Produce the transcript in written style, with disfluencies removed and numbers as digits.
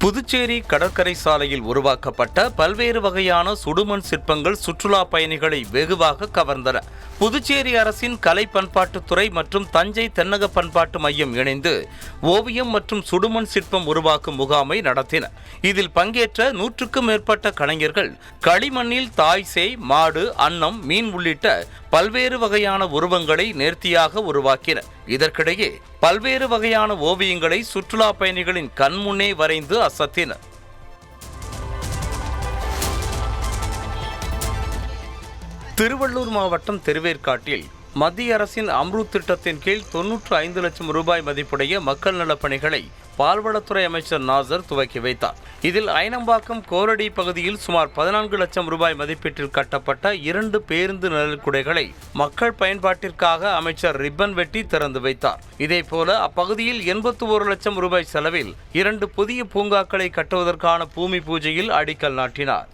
புதுச்சேரி கடற்கரை சாலையில் உருவாக்கப்பட்ட பல்வேறு வகையான சுடுமண் சிற்பங்கள் சுற்றுலா பயணிகளை வெகுவாக கவர்ந்தன. புதுச்சேரி அரசின் கலை பண்பாட்டுத்துறை மற்றும் தஞ்சை தென்னக பண்பாட்டு மையம் இணைந்து ஓவியம் மற்றும் சுடுமண் சிற்பம் உருவாக்கும் முகாமை நடத்தின. இதில் பங்கேற்ற 100க்கும் மேற்பட்ட கலைஞர்கள் களிமண்ணில் தாய் சேய், மாடு, அன்னம், மீன் உள்ளிட்ட பல்வேறு வகையான உருவங்களை நேர்த்தியாக உருவாக்கினர். இதற்கிடையே பல்வேறு வகையான ஓவியங்களை சுற்றுலா பயணிகளின் கண்முன்னே வரைந்து அசத்தினர். திருவள்ளூர் மாவட்டம் திருவேற்காட்டில் மத்திய அரசின் அம்ருத் திட்டத்தின் கீழ் 95 லட்சம் ரூபாய் மதிப்புடைய மக்கள் நலப் பணிகளை பால்வளத்துறை அமைச்சர் நாசர் துவக்கி வைத்தார். இதில் ஐனம்பாக்கம் கோரடி பகுதியில் சுமார் 14 லட்சம் ரூபாய் மதிப்பீட்டில் கட்டப்பட்ட 2 பேருந்து நிழற்குடைகளை மக்கள் பயன்பாட்டிற்காக அமைச்சர் ரிப்பன் வெட்டி திறந்து வைத்தார். இதேபோல அப்பகுதியில் 81 லட்சம் ரூபாய் செலவில் 2 புதிய பூங்காக்களை கட்டுவதற்கான பூமி பூஜையில் அடிக்கல் நாட்டினார்.